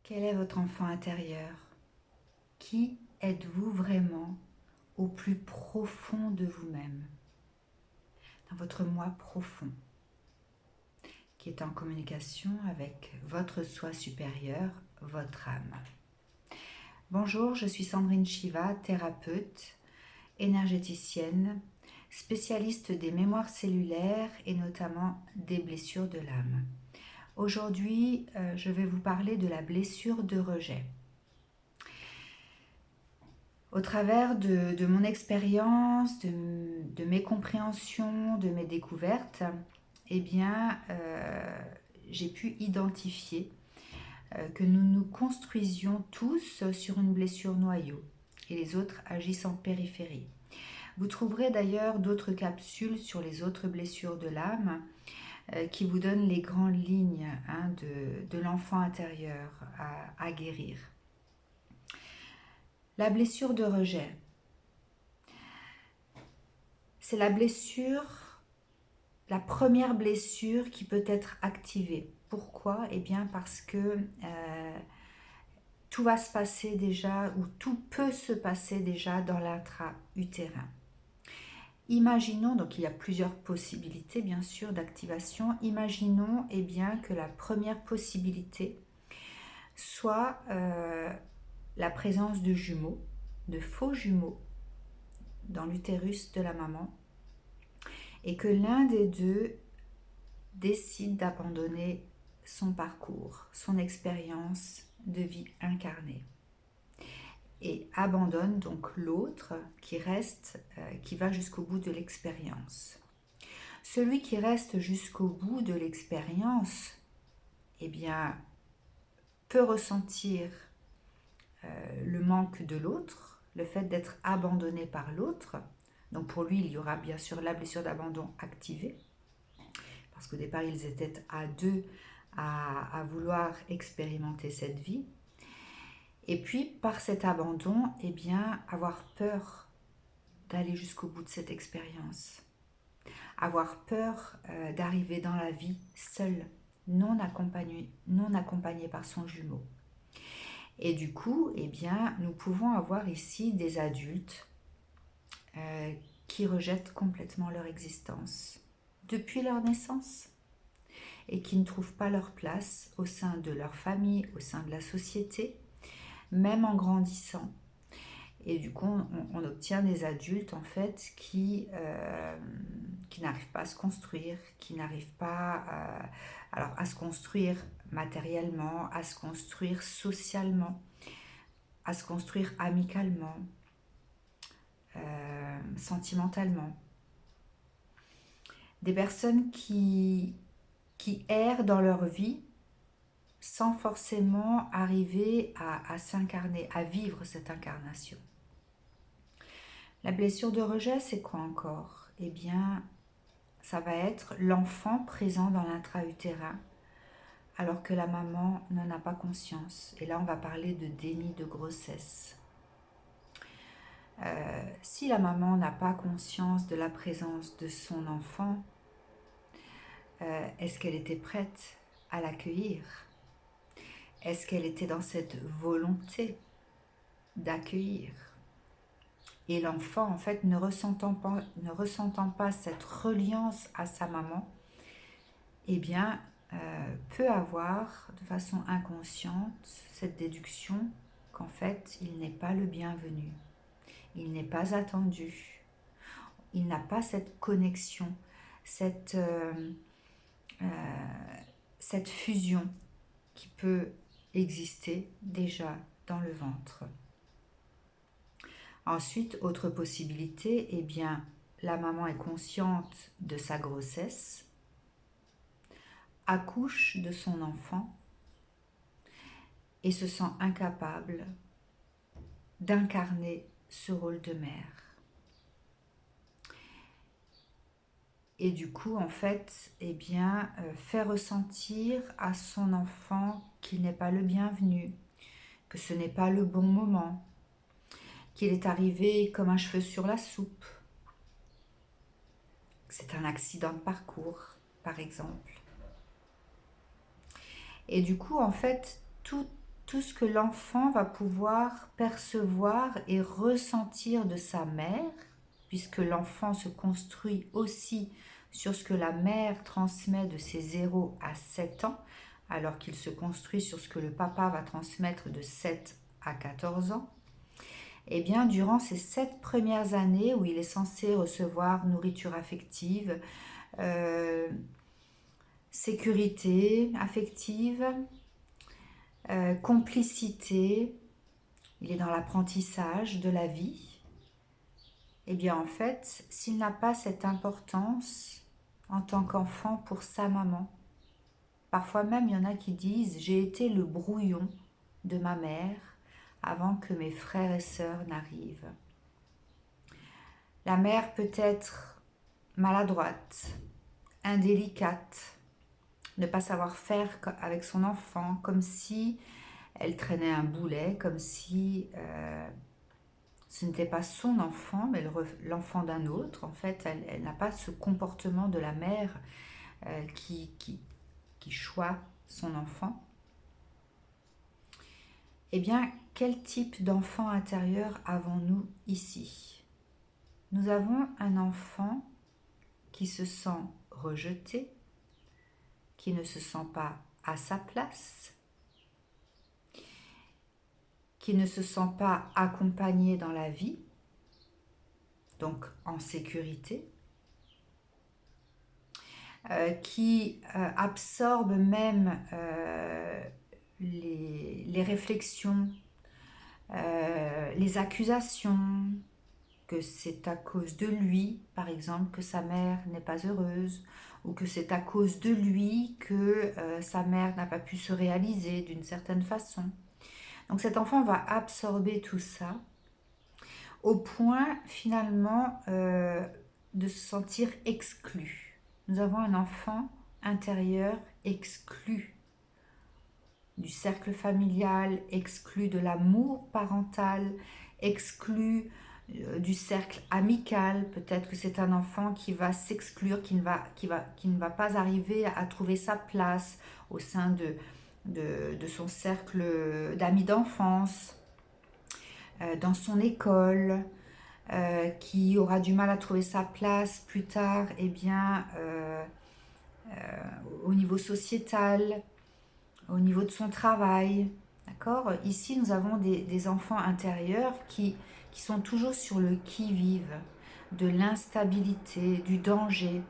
Quel est votre enfant intérieur? Qui êtes-vous vraiment au plus profond de vous-même, dans votre moi profond, qui est en communication avec votre soi supérieur, votre âme? Bonjour, je suis Sandrine Shiva, thérapeute, énergéticienne, spécialiste des mémoires cellulaires et notamment des blessures de l'âme. Aujourd'hui, je vais vous parler de la blessure de rejet. Au travers de mon expérience, de mes compréhensions, de mes découvertes, eh bien, j'ai pu identifier que nous nous construisions tous sur une blessure noyau et les autres agissent en périphérie. Vous trouverez d'ailleurs d'autres capsules sur les autres blessures de l'âme qui vous donnent les grandes lignes de l'enfant intérieur à guérir. La blessure de rejet. C'est la blessure, la première blessure qui peut être activée. Pourquoi? Eh bien parce que tout va se passer déjà, ou tout peut se passer déjà dans l'intra-utérin. Imaginons, donc il y a plusieurs possibilités bien sûr d'activation, imaginons eh bien, que la première possibilité soit la présence de jumeaux, de faux jumeaux dans l'utérus de la maman, et que l'un des deux décide d'abandonner son parcours, son expérience de vie incarnée et abandonne donc l'autre qui reste, qui va jusqu'au bout de l'expérience. Celui qui reste jusqu'au bout de l'expérience, eh bien, peut ressentir le manque de l'autre, le fait d'être abandonné par l'autre. Donc pour lui, il y aura bien sûr la blessure d'abandon activée, parce qu'au départ, ils étaient à deux à vouloir expérimenter cette vie. Et puis, par cet abandon, eh bien, avoir peur d'aller jusqu'au bout de cette expérience. Avoir peur d'arriver dans la vie seul, non accompagné par son jumeau. Et du coup, eh bien, nous pouvons avoir ici des adultes qui rejettent complètement leur existence depuis leur naissance et qui ne trouvent pas leur place au sein de leur famille, au sein de la société, même en grandissant. Et du coup, on obtient des adultes en fait qui n'arrivent pas à se construire, qui n'arrivent pas à se construire matériellement, à se construire socialement, à se construire amicalement, sentimentalement. Des personnes qui errent dans leur vie sans forcément arriver à s'incarner, à vivre cette incarnation. La blessure de rejet, c'est quoi encore? Eh bien, ça va être l'enfant présent dans l'intra-utérin alors que la maman n'en a pas conscience. Et là, on va parler de déni de grossesse. Si la maman n'a pas conscience de la présence de son enfant, est-ce qu'elle était prête à l'accueillir? Est-ce qu'elle était dans cette volonté d'accueillir? Et l'enfant, en fait, ne ressentant pas cette reliance à sa maman, eh bien, peut avoir de façon inconsciente cette déduction qu'en fait, il n'est pas le bienvenu, il n'est pas attendu, il n'a pas cette connexion, cette fusion qui peut exister déjà dans le ventre. Ensuite, autre possibilité, eh bien, la maman est consciente de sa grossesse, accouche de son enfant et se sent incapable d'incarner ce rôle de mère. Et du coup, en fait, eh bien, fait ressentir à son enfant qu'il n'est pas le bienvenu, que ce n'est pas le bon moment, qu'il est arrivé comme un cheveu sur la soupe, que c'est un accident de parcours, par exemple. Et du coup, en fait, tout tout ce que l'enfant va pouvoir percevoir et ressentir de sa mère, puisque l'enfant se construit aussi sur ce que la mère transmet de ses 0 à 7 ans, alors qu'il se construit sur ce que le papa va transmettre de 7 à 14 ans. Eh bien, durant ces 7 premières années où il est censé recevoir nourriture affective, euh, sécurité affective, complicité, il est dans l'apprentissage de la vie, eh bien en fait, s'il n'a pas cette importance en tant qu'enfant pour sa maman, parfois même il y en a qui disent j'ai été le brouillon de ma mère avant que mes frères et sœurs n'arrivent. La mère peut être maladroite, indélicate, ne pas savoir faire avec son enfant, comme si elle traînait un boulet, comme si ce n'était pas son enfant, mais l'enfant d'un autre. En fait, elle n'a pas ce comportement de la mère qui choisit son enfant. Eh bien, quel type d'enfant intérieur avons-nous ici? Nous avons un enfant qui se sent rejeté, qui ne se sent pas à sa place, qui ne se sent pas accompagné dans la vie, donc en sécurité, qui absorbe même les réflexions, les accusations, que c'est à cause de lui, par exemple, que sa mère n'est pas heureuse, ou que c'est à cause de lui que sa mère n'a pas pu se réaliser d'une certaine façon. Donc cet enfant va absorber tout ça au point finalement de se sentir exclu. Nous avons un enfant intérieur exclu du cercle familial, exclu de l'amour parental, exclu du cercle amical. Peut-être que c'est un enfant qui va s'exclure, qui ne va pas arriver à trouver sa place au sein de son cercle d'amis d'enfance, dans son école, qui aura du mal à trouver sa place plus tard, eh bien, au niveau sociétal, au niveau de son travail. D'accord ? Ici, nous avons des enfants intérieurs qui sont toujours sur le qui-vive, de l'instabilité, du danger.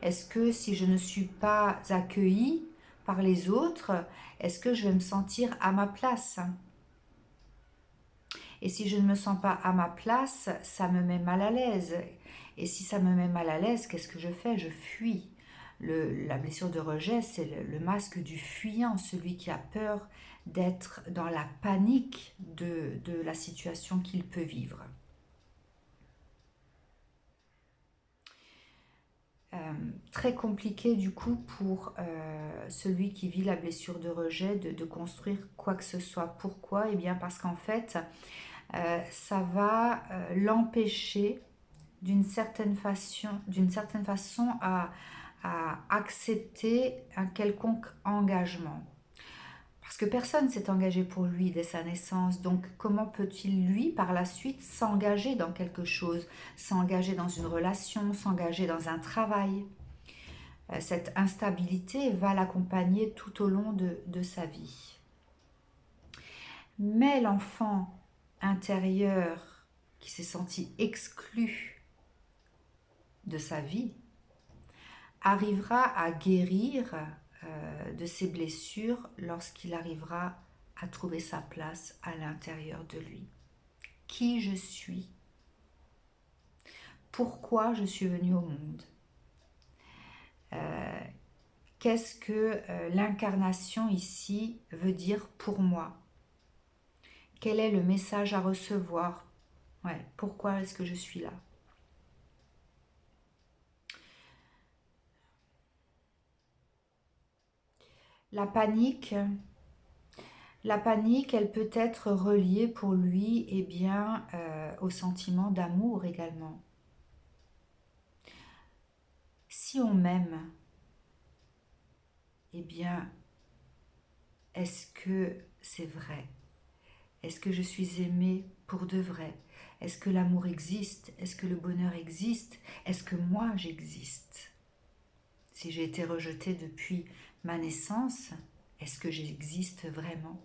Est-ce que si je ne suis pas accueillie par les autres, est-ce que je vais me sentir à ma place ? Et si je ne me sens pas à ma place, ça me met mal à l'aise. Et si ça me met mal à l'aise, qu'est-ce que je fais? Je fuis. La blessure de rejet, c'est le masque du fuyant, celui qui a peur d'être dans la panique de la situation qu'il peut vivre. Très compliqué du coup pour celui qui vit la blessure de rejet de construire quoi que ce soit. Pourquoi? Eh bien parce qu'en fait, ça va l'empêcher d'une certaine façon à accepter un quelconque engagement. Parce que personne ne s'est engagé pour lui dès sa naissance, donc comment peut-il lui par la suite s'engager dans quelque chose, s'engager dans une relation, s'engager dans un travail? Cette instabilité va l'accompagner tout au long de sa vie. Mais l'enfant intérieur qui s'est senti exclu de sa vie arrivera à guérir de ses blessures lorsqu'il arrivera à trouver sa place à l'intérieur de lui. Qui je suis? Pourquoi je suis venue au monde? Qu'est-ce que l'incarnation ici veut dire pour moi? Quel est le message à recevoir? Ouais, pourquoi est-ce que je suis là? La panique, elle peut être reliée pour lui eh bien, au sentiment d'amour également. Si on m'aime, eh bien, est-ce que c'est vrai? Est-ce que je suis aimée pour de vrai? Est-ce que l'amour existe? Est-ce que le bonheur existe? Est-ce que moi j'existe? Si j'ai été rejetée depuis ma naissance, est-ce que j'existe vraiment?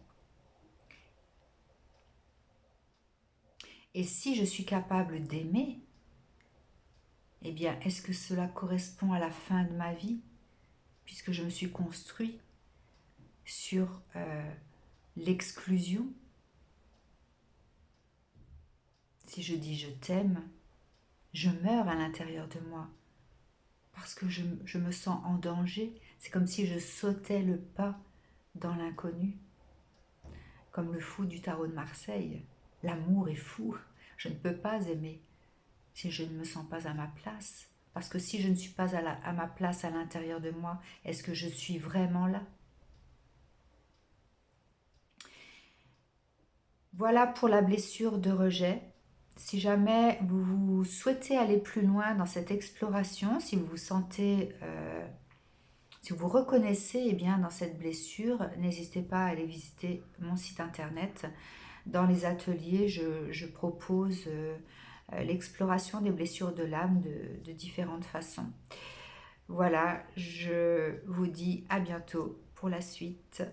Et si je suis capable d'aimer, eh bien, est-ce que cela correspond à la fin de ma vie, puisque je me suis construit sur l'exclusion? Si je dis je t'aime, je meurs à l'intérieur de moi, parce que je me sens en danger. C'est comme si je sautais le pas dans l'inconnu, comme le fou du tarot de Marseille. L'amour est fou, je ne peux pas aimer si je ne me sens pas à ma place. Parce que si je ne suis pas à ma place à l'intérieur de moi, est-ce que je suis vraiment là? Voilà pour la blessure de rejet. Si jamais vous souhaitez aller plus loin dans cette exploration, si vous vous sentez, si vous vous reconnaissez eh bien, dans cette blessure, n'hésitez pas à aller visiter mon site internet. Dans les ateliers, je propose l'exploration des blessures de l'âme de différentes façons. Voilà, je vous dis à bientôt pour la suite.